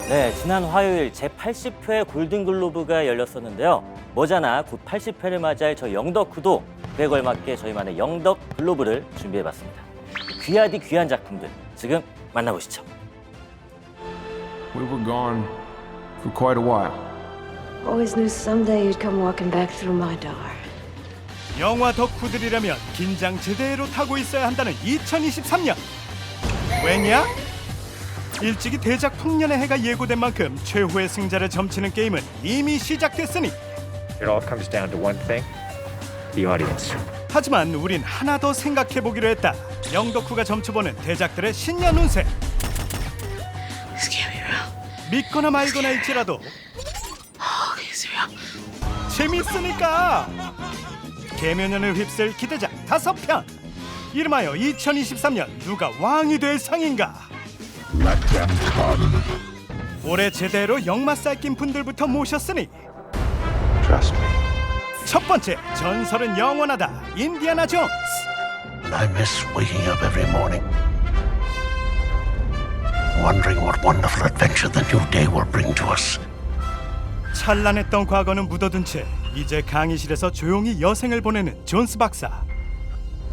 네, 지난 화요일 제80회 골든글로브가 열렸었는데요. 머지않아 곧 80회를 맞이할 저 영덕후도 그에 걸맞게 저희만의 영덕 글로브를 준비해봤습니다. 귀하디 귀한 작품들 지금 만나보시죠. We were gone for quite a while. Always knew someday you'd come walking back through my door. 영화 덕후들이라면 긴장 제대로 타고 있어야 한다는 2023년. 왜냐? 일찍이 대작 풍년의 해가 예고된 만큼 최후의 승자를 점치는 게임은 이미 시작됐으니. It all comes down to one thing, the audience. 하지만 우린 하나 더 생각해보기로 했다. 영덕후가 점쳐보는 대작들의 신년 운세. 믿거나 말거나 일지라도 재밌으니까 개면연을 휩쓸 기대작 5편. 이름하여 2023년 누가 왕이 될 상인가. 올해 제대로 역맛살 낀 분들부터 모셨으니 Trust me. 첫 번째, 전설은 영원하다, 인디아나 존스. I miss waking up every morning, wondering what wonderful adventure the new day will bring to us. 찬란했던 과거는 묻어둔 채 이제 강의실에서 조용히 여생을 보내는 존스 박사.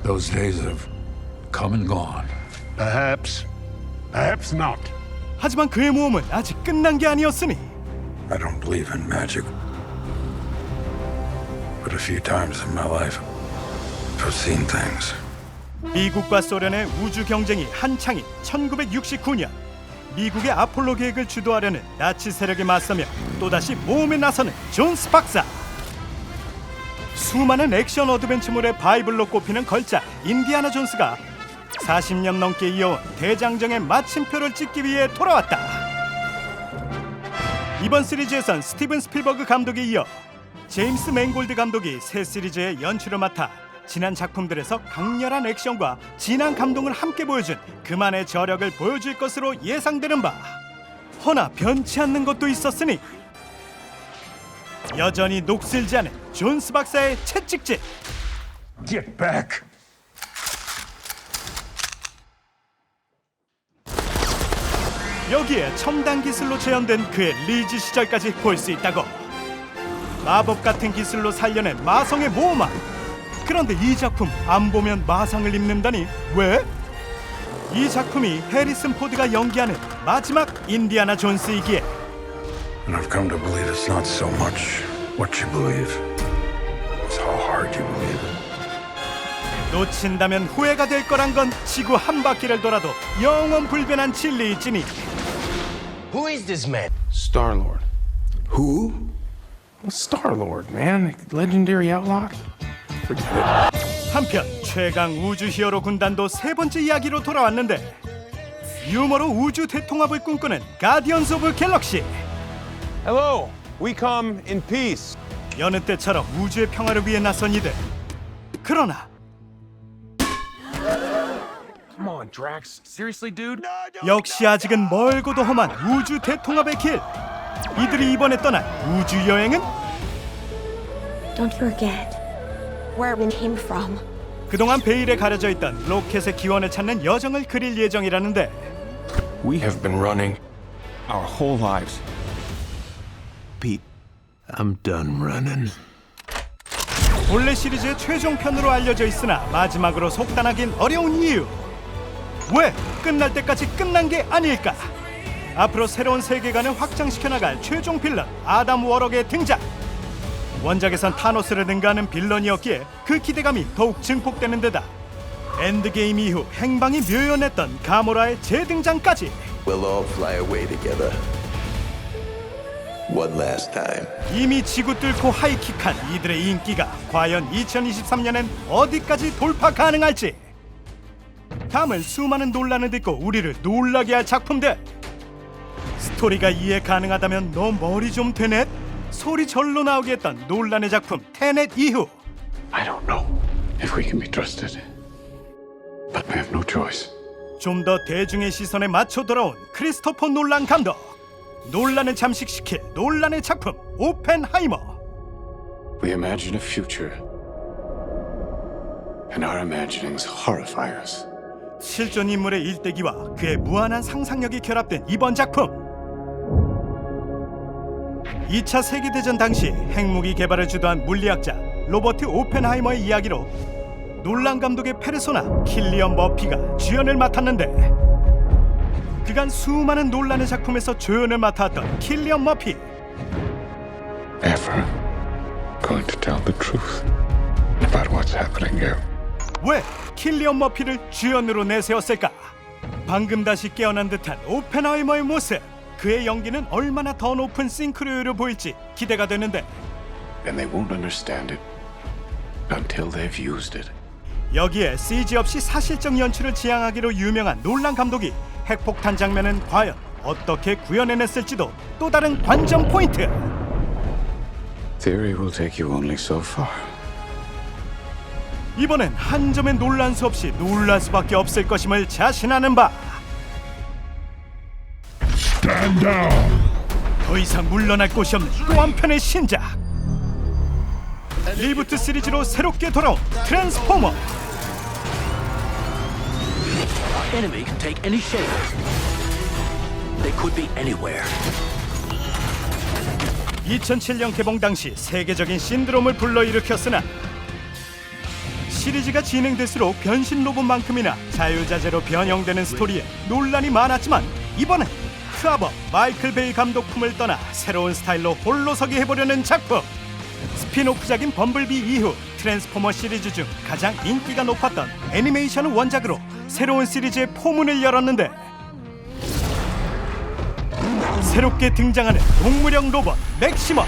Those days have come and gone. Perhaps not. 하지만 그의 모험은 아직 끝난 게 아니었으니 I don't believe in magic. But a few times in my life, I've seen things. 미국과 소련의 우주 경쟁이 한창인 1969년, 미국의 아폴로 계획을 주도하려는 나치 세력에 맞서며 또다시 모험에 나서는 존스 박사. 수많은 액션 어드벤처물의 바이블로 꼽히는 걸작 인디아나 존스가 40년 넘게 이어온 대장정의 마침표를 찍기 위해 돌아왔다. 이번 시리즈에선 스티븐 스필버그 감독에 이어 제임스 맨골드 감독이 새 시리즈의 연출을 맡아 지난 작품들에서 강렬한 액션과 진한 감동을 함께 보여준 그만의 저력을 보여줄 것으로 예상되는 바. 허나 변치 않는 것도 있었으니 여전히 녹슬지 않은 존스 박사의 채찍질. Get back! 여기에 첨단 기술로 재현된 그의 리즈 시절까지 볼 수 있다고. 마법 같은 기술로 살려낸 마성의 모험아. 그런데 이 작품 안 보면 마상을 입는다니 왜? 이 작품이 해리슨 포드가 연기하는 마지막 인디아나 존스이기에 And I've come to believe it's not so much what you believe, it's how hard you believe it. 놓친다면 후회가 될 거란 건 지구 한 바퀴를 돌아도 영원 불변한 진리이지니. Who is this man? Star-Lord. Who? Star-Lord, man. Legendary outlaw. Forget it. 한편 최강 우주 히어로 군단도 세 번째 이야기로 돌아왔는데 유머로 우주 대통합을 꿈꾸는 가디언즈 오브 갤럭시. Hello, we come in peace. 여느 때처럼 우주의 평화를 위해 나선 이들. 그러나 Come on, Drax. Seriously, dude? 역시 아직은 멀고도 험한 우주 대통합의 길. 이들이 이번에 떠날 우주 여행은 Don't forget where we came from. 그동안 베일에 가려져 있던 로켓의 기원을 찾는 여정을 그릴 예정이라는데 We have been running our whole lives. Pete, I'm done running. 본래 시리즈의 최종 편으로 알려져 있으나 마지막으로 속단하긴 어려운 이유. 왜 끝날 때까지 끝난 게 아닐까? 앞으로 새로운 세계관을 확장시켜 나갈 최종 빌런 아담 워럭의 등장. 원작에선 타노스를 능가하는 빌런이었기에 그 기대감이 더욱 증폭되는 데다 엔드게임 이후 행방이 묘연했던 가모라의 재등장까지 We'll all fly away together. One last time. 이미 지구 뚫고 하이킥한 이들의 인기가 과연 2023년엔 어디까지 돌파 가능할지. 다음은 수많은 논란을 딛고 우리를 놀라게 할 작품들. 스토리가 이해 가능하다면 너 머리 좀 되넷? 소리 절로 나오게 했던 논란의 작품 테넷 이후 I don't know if we can be trusted, but we have no choice. 좀 더 대중의 시선에 맞춰 돌아온 크리스토퍼 놀란 감독. 논란을 잠식시킬 논란의 작품 오펜하이머. We imagine a future, and our imaginings horrify us. 실존 인물의 일대기와 그의 무한한 상상력이 결합된 이번 작품. 2차 세계대전 당시 핵무기 개발을 주도한 물리학자 로버트 오펜하이머의 이야기로 놀란 감독의 페르소나 킬리언 머피가 주연을 맡았는데, 그간 수많은 논란의 작품에서 조연을 맡았던 킬리언 머피. Ever going to tell the truth about what's happening here? 왜 킬리언 머피를 주연으로 내세웠을까? 방금 다시 깨어난 듯한 오펜하이머의 모습. 그의 연기는 얼마나 더 높은 싱크로율을 보일지 기대가 되는데, And they won't understand it until they've used it. 여기에 CG 없이 사실적 연출을 지향하기로 유명한 놀란 감독이 핵폭탄 장면은 과연 어떻게 구현해냈을지도 또 다른 관전 포인트. Theory will take you only so far. 이번엔 한 점의 논란 수 없이 놀랄 수밖에 없을 것임을 자신하는 바. 더 이상 물러날 곳이 없는 또 한편의 신작. 리부트 시리즈로 새롭게 돌아온 트랜스포머. Enemy can take any shape. They could be anywhere. 2007년 개봉 당시 세계적인 신드롬을 불러일으켰으나, 시리즈가 진행될수록 변신 로봇만큼이나 자유자재로 변형되는 스토리에 논란이 많았지만, 이번엔 크아버 마이클 베이 감독 품을 떠나 새로운 스타일로 홀로서기 해보려는 작품. 스피노프작인 범블비 이후 트랜스포머 시리즈 중 가장 인기가 높았던 애니메이션을 원작으로 새로운 시리즈의 포문을 열었는데, 새롭게 등장하는 동물형 로봇 맥시머.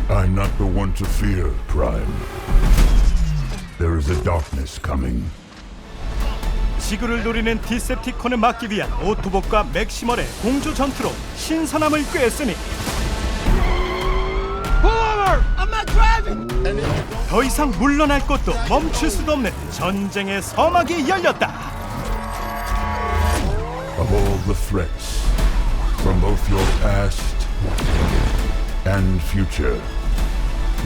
I'm not the one to fear, Prime. There is a darkness coming. 지구를 노리는 디셉티콘을 막기 위한 오토봇과 맥시멀의 공조 전투로 신선함을 꾀했으니, 더 이상 물러날 것도 멈출 수도 없는 전쟁의 서막이 열렸다. Of all the threats, from both your past and future,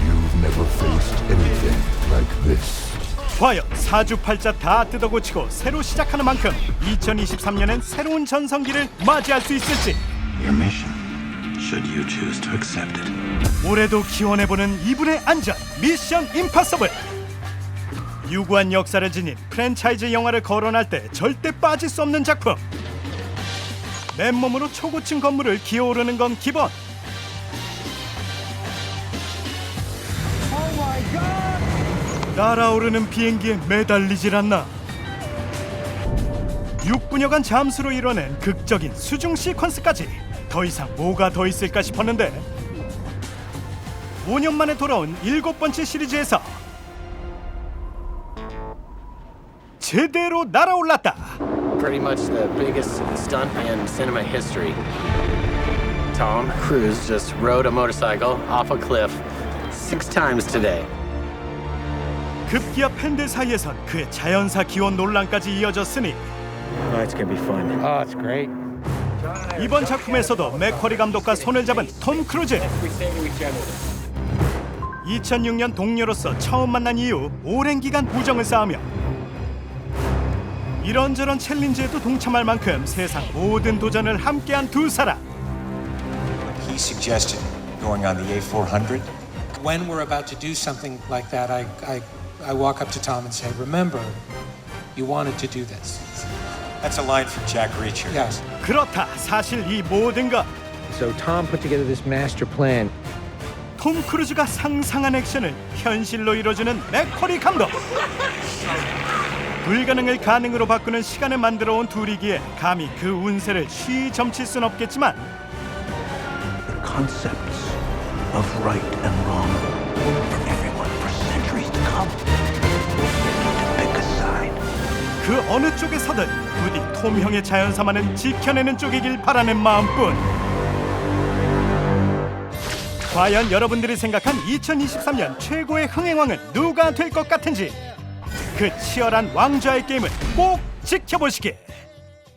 you've never faced anything like this. 과연 사주팔자 다 뜯어고치고 새로 시작하는 만큼 2023년엔 새로운 전성기를 맞이할 수 있을지. Your mission, should you choose to accept it. 올해도 기원해보는 이분의 안전 미션 임파서블. 유구한 역사를 지닌 프랜차이즈 영화를 거론할 때 절대 빠질 수 없는 작품. 맨몸으로 초고층 건물을 기어오르는 건 기본. 날아오르는 비행기에 매달리질 않나. 6분여간 잠수로 이뤄낸 극적인 수중 시퀀스까지. 더 이상 뭐가 더 있을까 싶었는데, 5년 만에 돌아온 7번째 시리즈에서 제대로 날아올랐다. Pretty much the biggest stunt in cinema history. Tom Cruise just rode a motorcycle off a cliff 6 times today. 급기야 팬들 사이에선 그의 자연사 기원 논란까지 이어졌으니, Oh, it's gonna be fun. Oh, it's great. 이번 작품에서도 맥쿼리 감독과 손을 잡은 톰 크루즈. 2006년 동료로서 처음 만난 이후 오랜 기간 우정을 쌓으며 이런저런 챌린지에도 동참할 만큼 세상 모든 도전을 함께한 두 사람. He suggested going on the A400. When we're about to do something like that, I walk up to Tom and say, "Remember, you wanted to do this." That's a line from Jack Reacher. Yes. 그렇다. 사실 이 모든 것, So Tom put together this master plan. 톰 크루즈가 상상한 액션을 현실로 이뤄주는 맥쿼리 감독. 불가능을 가능으로 바꾸는 시간을 만들어온 둘이기에 감히 그 운세를 쉬이 점칠 순 없겠지만, The concepts of right and wrong for everyone for centuries to come. Pick a side. 그 어느 쪽에 서든 부디 톰 형의 자연사만은 지켜내는 쪽이길 바라는 마음뿐. 과연 여러분들이 생각한 2023년 최고의 흥행왕은 누가 될 것 같은지, 그 치열한 왕좌의 게임을 꼭 지켜보시길.